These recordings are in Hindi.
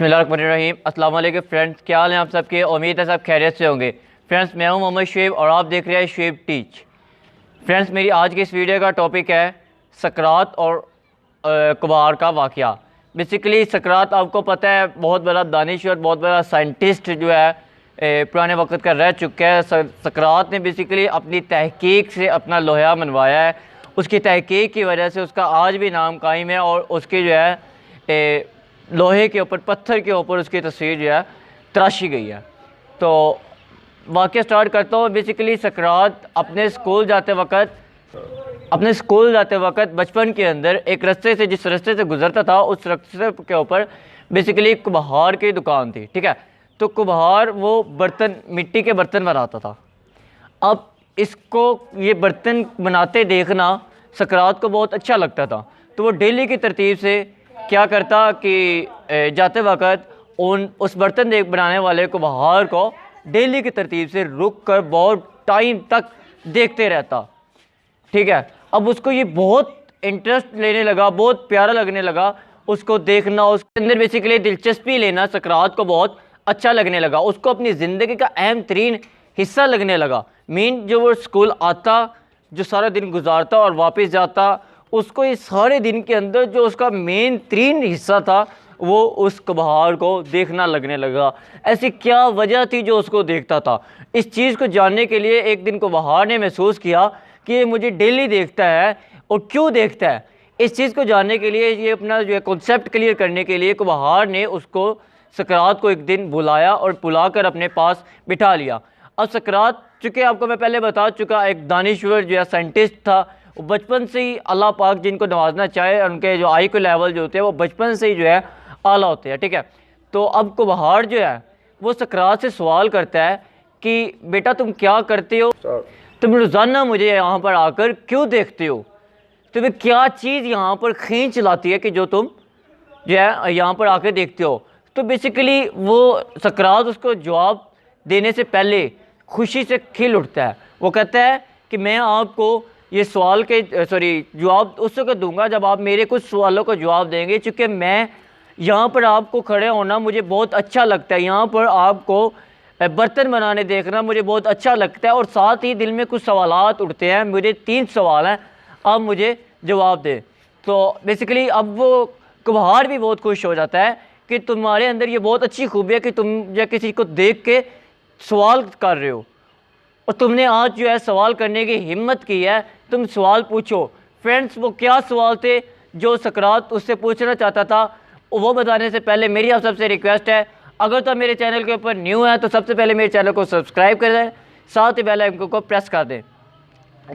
बिस्मिल्लाहिर्रहमानिर्रहीम। अस्सलाम वालेकुम फ्रेंड्स, क्या हाल है आप सबके। उम्मीद है सब खैरियत से होंगे। फ्रेंड्स, मैं हूं मोहम्मद शुएब और आप देख रहे हैं शुएब टीच। फ्रेंड्स, मेरी आज की इस वीडियो का टॉपिक है सकरात और कुबार का वाक़या। बेसिकली सकरात आपको पता है बहुत बड़ा दानिश्वर, बहुत बड़ा साइंटिस्ट जो है पुराने वक्त का रह चुका है। सकरात ने बेसिकली अपनी तहकीक से अपना लोहा मनवाया है। उसकी तहकीक की वजह से उसका आज भी नाम कायम है और उसकी जो है लोहे के ऊपर, पत्थर के ऊपर उसकी तस्वीर जो है तराशी गई है। तो वाक़या स्टार्ट करता हूँ। बेसिकली सकरात अपने स्कूल जाते वक्त बचपन के अंदर एक रास्ते से, जिस रास्ते से गुजरता था, उस रास्ते के ऊपर बेसिकली कुम्हार की दुकान थी। ठीक है, तो कुम्हार वो बर्तन, मिट्टी के बर्तन बनाता था। अब इसको ये बर्तन बनाते देखना सकरात को बहुत अच्छा लगता था। तो वो डेली की तरतीब से क्या करता कि जाते वक्त उस बर्तन बनाने वाले कुम्हार को डेली की तरतीब से रुक कर बहुत टाइम तक देखते रहता। ठीक है, अब उसको ये बहुत इंटरेस्ट लेने लगा, बहुत प्यारा लगने लगा उसको देखना, उसके अंदर बेसिकली दिलचस्पी लेना सकरात को बहुत अच्छा लगने लगा। उसको अपनी ज़िंदगी का अहम तरीन हिस्सा लगने लगा। जो वो स्कूल आता, जो सारा दिन गुजारता और वापस जाता, उसको इस सारे दिन के अंदर जो उसका मेन तरीन हिस्सा था वो उस कुम्हार को देखना लगने लगा। ऐसी क्या वजह थी जो उसको देखता था? इस चीज़ को जानने के लिए एक दिन कुम्हार ने महसूस किया कि ये मुझे डेली देखता है, और क्यों देखता है। इस चीज़ को जानने के लिए, ये अपना जो है कॉन्सेप्ट क्लियर करने के लिए, कुम्हार ने उसको सकरात को एक दिन बुलाया और बुलाकर अपने पास बिठा लिया। अब सकरात, चूँकि आपको मैं पहले बता चुका, एक दानिश्वर जो है साइंटिस्ट था। वो बचपन से ही अल्लाह पाक जिनको नवाजना चाहे, उनके जो आई क्यू लेवल जो होते हैं वो बचपन से ही जो है आला होते हैं। ठीक है, तो अब कुम्हार जो है वो सकरात से सवाल करता है कि बेटा तुम क्या करते हो, तुम रोज़ाना मुझे यहाँ पर आकर क्यों देखते हो, तुम्हें क्या चीज़ यहाँ पर खींच लाती है कि जो तुम जो है यहाँ पर आकर देखते हो। तो बेसिकली वो सकरात उसको जवाब देने से पहले खुशी से खिल उठता है। वो कहता है कि मैं आपको ये सवाल के जवाब उस वक्त दूंगा जब आप मेरे कुछ सवालों का जवाब देंगे। चूँकि मैं यहाँ पर आपको खड़े होना मुझे बहुत अच्छा लगता है, यहाँ पर आपको बर्तन बनाने देखना मुझे बहुत अच्छा लगता है, और साथ ही दिल में कुछ सवालात उठते हैं। मुझे 3 सवाल हैं, आप मुझे जवाब दें। तो बेसिकली अब वो कुम्हार भी बहुत खुश हो जाता है कि तुम्हारे अंदर ये बहुत अच्छी खूबी है कि तुम जो किसी को देख के सवाल कर रहे हो, और तुमने आज जो है सवाल करने की हिम्मत की है। तुम सवाल पूछो। फ्रेंड्स, वो क्या सवाल थे जो सकरात उससे पूछना चाहता था, वो बताने से पहले मेरी आप सबसे रिक्वेस्ट है, अगर तो मेरे चैनल के ऊपर न्यू है तो सबसे पहले मेरे चैनल को सब्सक्राइब कर दें, साथ ही बेल आइकन को प्रेस कर दें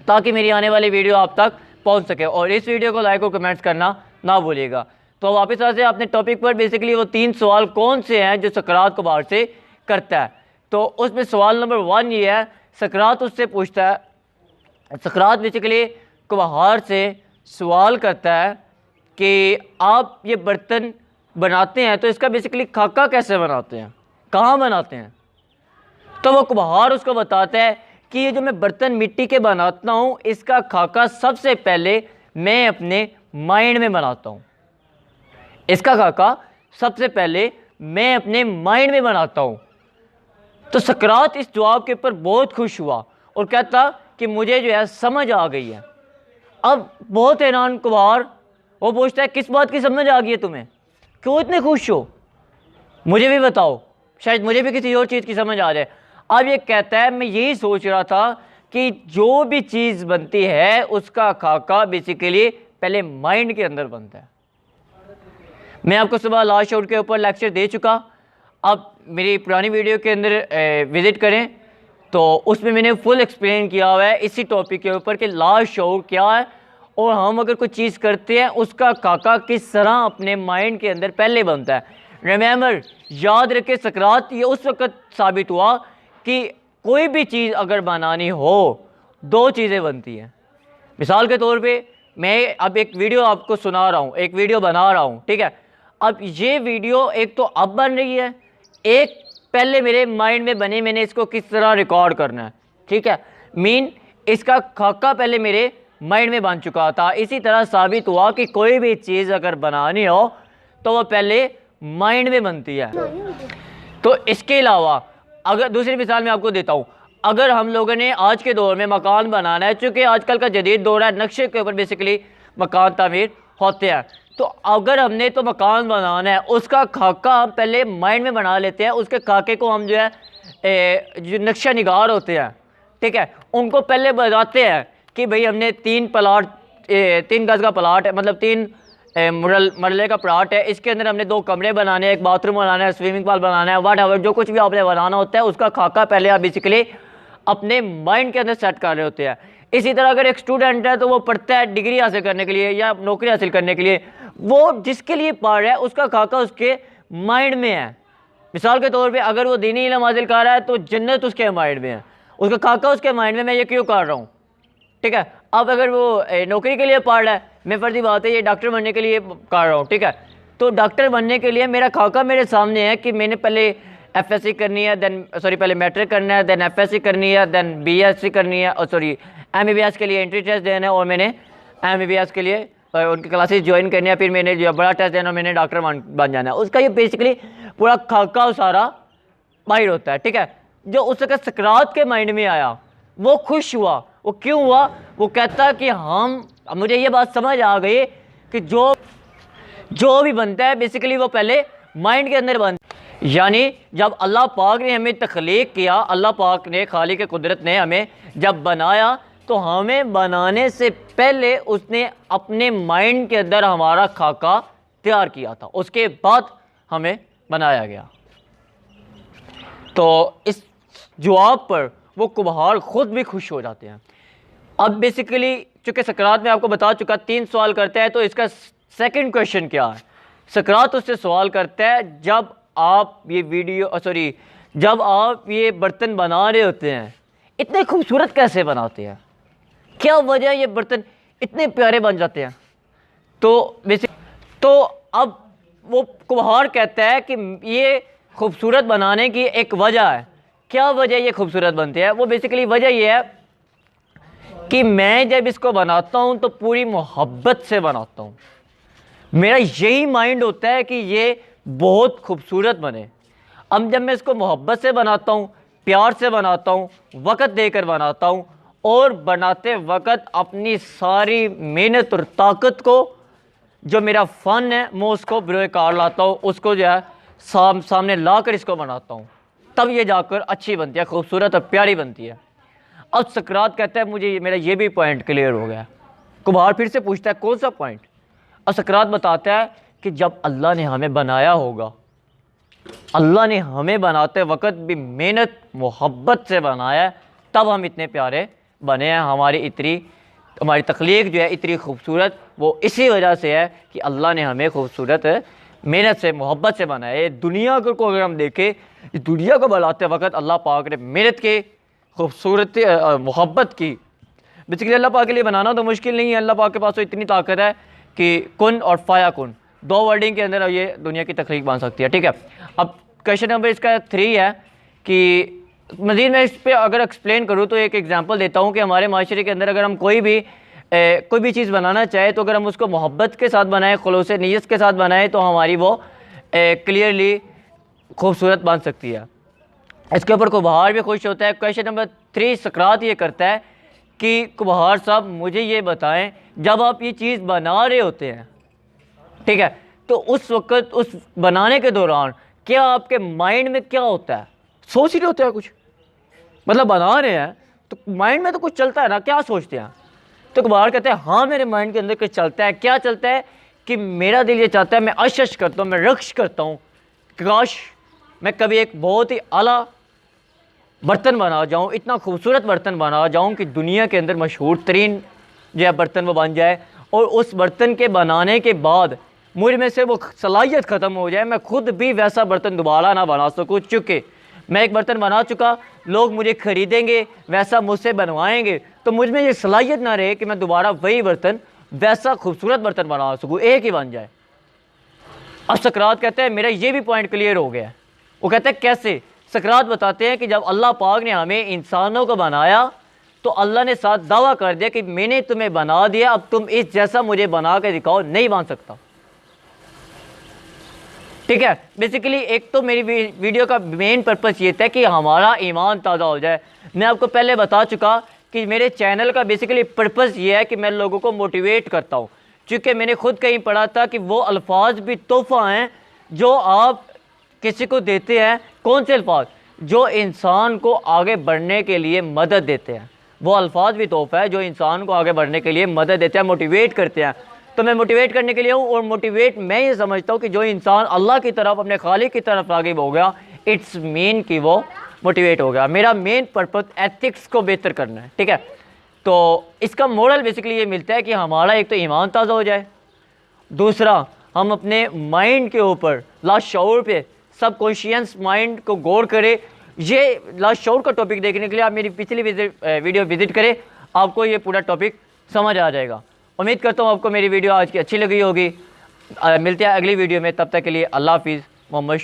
ताकि मेरी आने वाली वीडियो आप तक पहुंच सके, और इस वीडियो को लाइक और कमेंट्स करना ना भूलिएगा। तो वापस आते हैं अपने टॉपिक पर। बेसिकली वो 3 सवाल कौन से हैं जो सकरात कुम्हार से करता है। तो उसमें सवाल नंबर 1 ये है, सकरात उससे पूछता है, सकरात बेसिकली कुम्हार से सवाल करता है कि आप ये बर्तन बनाते हैं तो इसका बेसिकली खाका कैसे बनाते हैं, कहाँ बनाते हैं। तो वो कुम्हार उसको बताता है कि ये जो मैं बर्तन मिट्टी के बनाता हूँ, इसका खाका सबसे पहले मैं अपने माइंड में बनाता हूँ। इसका खाका सबसे पहले मैं अपने माइंड में बनाता हूँ। तो सकरात इस जवाब के ऊपर बहुत खुश हुआ और कहता कि मुझे जो है समझ आ गई है। अब बहुत हैरान कुम्हार, वो पूछता है किस बात की समझ आ गई है तुम्हें, क्यों इतने खुश हो, मुझे भी बताओ, शायद मुझे भी किसी और चीज़ की समझ आ जाए। अब ये कहता है मैं यही सोच रहा था कि जो भी चीज़ बनती है उसका खाका बेसिकली पहले माइंड के अंदर बनता है। मैं आपको सुबह लास्ट शोर के ऊपर लेक्चर दे चुका, आप मेरी पुरानी वीडियो के अंदर विज़िट करें तो उसमें मैंने फुल एक्सप्लेन किया हुआ है इसी टॉपिक के ऊपर कि लास्ट शोर क्या है, और हम अगर कोई चीज़ करते हैं उसका खाका किस तरह अपने माइंड के अंदर पहले बनता है। रिमेंबर, याद रखें, सकरात ये उस वक्त साबित हुआ कि कोई भी चीज़ अगर बनानी हो 2 चीज़ें बनती हैं। मिसाल के तौर पे मैं अब एक वीडियो आपको सुना रहा हूँ, एक वीडियो बना रहा हूँ। ठीक है, अब ये वीडियो एक तो अब बन रही है, एक पहले मेरे माइंड में बनी, मैंने इसको किस तरह रिकॉर्ड करना है। ठीक है, इसका खाका पहले मेरे माइंड में बन चुका था। इसी तरह साबित हुआ कि कोई भी चीज़ अगर बनानी हो तो वो पहले माइंड में बनती है। तो इसके अलावा अगर दूसरी मिसाल मैं आपको देता हूँ, अगर हम लोगों ने आज के दौर में मकान बनाना है, चूँकि आजकल का जदीद दौर है, नक्शे के ऊपर बेसिकली मकान तामीर होते हैं, तो अगर हमने तो मकान बनाना है, उसका खाका हम पहले माइंड में बना लेते हैं। उसके खाके को हम जो है जो नक्शा निगार होते हैं, ठीक है, उनको पहले बताते हैं कि भाई हमने 3 गज़ का प्लाट है, मतलब 3 मरले का प्लाट है, इसके अंदर हमने 2 कमरे बनाने हैं, एक बाथरूम बनाना है, स्विमिंग पूल बनाना है, वट एवर जो कुछ भी आपने बनाना होता है, उसका खाका पहले आप बेसिकली अपने माइंड के अंदर सेट कर रहे होते हैं। इसी तरह अगर एक स्टूडेंट है तो वो पढ़ता है डिग्री हासिल करने के लिए या नौकरी हासिल करने के लिए, वो जिसके लिए पढ़ रहा है उसका खाका उसके माइंड में है। मिसाल के तौर पे अगर वो दीनी इल्म हासिल कर रहा है तो जन्नत उसके माइंड में है, उसका खाका उसके माइंड में, मैं ये क्यों कर रहा हूँ, ठीक है। अब अगर वो नौकरी के लिए पढ़ रहा है, मैं फर्जी बात है ये डॉक्टर बनने के लिए कर रहा हूँ, ठीक है, तो डॉक्टर बनने के लिए मेरा खाका मेरे सामने है कि मैंने पहले एफएससी करनी है, पहले मैट्रिक करना है, देन एफएससी करनी है, देन बीएससी करनी है, और एमबीबीएस के लिए एंट्री टेस्ट देना है, और मैंने एमबीबीएस के लिए उनकी क्लासेस ज्वाइन करनी है, फिर मैंने जो बड़ा टेस्ट देना, मैंने डॉक्टर बन जाना है। उसका ये बेसिकली पूरा खाका सारा माइंड होता है, ठीक है। जो उसका सकरात के माइंड में आया वो खुश हुआ, वो क्यों हुआ, वो कहता कि मुझे ये बात समझ आ गई कि जो भी बनता है बेसिकली वो पहले माइंड के अंदर बनता है। यानी जब अल्लाह पाक ने हमें तख्लीक किया, अल्लाह पाक ने खालिक कुदरत ने हमें जब बनाया, तो हमें बनाने से पहले उसने अपने माइंड के अंदर हमारा खाका तैयार किया था, उसके बाद हमें बनाया गया। तो इस जवाब पर वो कुम्हार खुद भी खुश हो जाते हैं। अब बेसिकली चूँकि सकरात में आपको बता चुका 3 सवाल करता है, तो इसका सेकंड क्वेश्चन क्या है। सकरात उससे सवाल करता है जब आप ये बर्तन बना रहे होते हैं, इतने खूबसूरत कैसे बनाते हैं, क्या वजह ये बर्तन इतने प्यारे बन जाते हैं। तो अब वो कुम्हार कहता है कि ये खूबसूरत बनाने की एक वजह है। क्या वजह ये खूबसूरत बनते हैं, वो बेसिकली वजह ये है कि मैं जब इसको बनाता हूँ तो पूरी मोहब्बत से बनाता हूँ। मेरा यही माइंड होता है कि ये बहुत खूबसूरत बने। अब जब मैं इसको मोहब्बत से बनाता हूँ, प्यार से बनाता हूँ, वक़्त देकर बनाता हूँ, और बनाते वक़्त अपनी सारी मेहनत और ताकत को, जो मेरा फ़न है, मैं उसको बिरोकार लाता हूँ, उसको जो है सामने ला कर इसको बनाता हूँ, तब ये जाकर अच्छी बनती है, खूबसूरत और प्यारी बनती है। अब सकरात कहता है मुझे मेरा ये भी पॉइंट क्लियर हो गया। कुम्हार फिर से पूछता है कौन सा पॉइंट। अब सकरात बताता है कि जब अल्लाह ने हमें बनाया होगा, अल्लाह ने हमें बनाते वक़्त भी मेहनत मोहब्बत से बनाया, तब हम इतने प्यारे बने हैं। हमारी तख्लीक जो है इतनी खूबसूरत, वो इसी वजह से है कि अल्लाह ने हमें खूबसूरत मेहनत से मोहब्बत से बनाया। ये दुनिया को अगर हम देखें, इस दुनिया को बनाते वक़्त अल्लाह पाक ने मेहनत की, खूबसूरती मोहब्बत की। बेसिकली अल्लाह पाक के लिए बनाना तो मुश्किल नहीं है, अल्लाह पाक के पास तो इतनी ताकत है कि कुन और फाया कुन 2 वर्डिंग के अंदर ये दुनिया की तख्लीक बन सकती है, ठीक है। अब क्वेश्चन नंबर इसका 3 है कि मज़ीद मैं इस पर अगर एक्सप्लेन करूँ तो एक एग्जांपल देता हूँ कि हमारे माशरे के अंदर अगर हम कोई भी चीज़ बनाना चाहे, तो अगर हम उसको मोहब्बत के साथ बनाएं, खुलूस नीयत के साथ बनाएं, तो हमारी वो क्लियरली खूबसूरत बन सकती है। इसके ऊपर कुम्हार भी खुश होता है। क्वेश्चन नंबर 3 सकरात ये करता है कि कुम्हार साहब मुझे ये बताएं, जब आप ये चीज़ बना रहे होते हैं, ठीक है, तो उस वक़्त उस बनाने के दौरान क्या आपके माइंड में क्या होता है, सोच ही नहीं होता है कुछ, मतलब बना रहे हैं तो माइंड में तो कुछ चलता है ना, क्या सोचते हैं। तो कुम्हार कहते हैं हाँ मेरे माइंड के अंदर कुछ चलता है। क्या चलता है कि मेरा दिल ये चाहता है, मैं अशश करता हूँ, मैं रक्श करता हूँ, काश मैं कभी एक बहुत ही आला बर्तन बना जाऊँ, इतना खूबसूरत बर्तन बना जाऊँ कि दुनिया के अंदर मशहूर तरीन जो है बर्तन वो बन जाए, और उस बर्तन के बनाने के बाद मुझ में से वो सलाहियत ख़त्म हो जाए, मैं खुद भी वैसा बर्तन दोबारा ना बना सकूँ। चूँकि मैं एक बर्तन बना चुका, लोग मुझे ख़रीदेंगे, वैसा मुझसे बनवाएंगे, तो मुझ में ये सलाहियत ना रहे कि मैं दोबारा वही बर्तन, वैसा खूबसूरत बर्तन बना सकूँ, एक ही बन जाए। अब सकरात कहते हैं मेरा ये भी पॉइंट क्लियर हो गया। वो कहते हैं कैसे। सकरात बताते हैं कि जब अल्लाह पाक ने हमें इंसानों को बनाया, तो अल्लाह ने साथ दावा कर दिया कि मैंने तुम्हें बना दिया, अब तुम इस जैसा मुझे बना के दिखाओ, नहीं बन सकता। ठीक है। बेसिकली एक तो मेरी वीडियो का मेन पर्पस ये था कि हमारा ईमान ताज़ा हो जाए। मैं आपको पहले बता चुका कि मेरे चैनल का बेसिकली पर्पस ये है कि मैं लोगों को मोटिवेट करता हूँ, क्योंकि मैंने खुद कहीं पढ़ा था कि वो अल्फाज भी तोहफ़ा हैं जो आप किसी को देते हैं। कौन से अल्फाज? जो इंसान को आगे बढ़ने के लिए मदद देते हैं। वो अल्फाज भी तोहफ़ा है जो इंसान को आगे बढ़ने के लिए मदद देते हैं, मोटिवेट करते हैं। तो मैं मोटिवेट करने के लिए हूँ, और मोटिवेट मैं ये समझता हूँ कि जो इंसान अल्लाह की तरफ, अपने खालिक की तरफ राग़िब हो गया, इट्स मीन कि वो मोटिवेट हो गया। मेरा मेन पर्पस एथिक्स को बेहतर करना है, ठीक है। तो इसका मोरल बेसिकली ये मिलता है कि हमारा एक तो ईमान ताज़ा हो जाए, दूसरा हम अपने माइंड के ऊपर लाशऊर पे, सब कॉन्शियस माइंड को गौर करें। ये लाशऊर का टॉपिक देखने के लिए आप मेरी पिछली वीडियो विज़िट करें, आपको ये पूरा टॉपिक समझ आ जाएगा। उम्मीद करता हूँ आपको मेरी वीडियो आज की अच्छी लगी होगी। मिलते हैं अगली वीडियो में, तब तक के लिए अल्लाह हाफिज़। मोहम्मद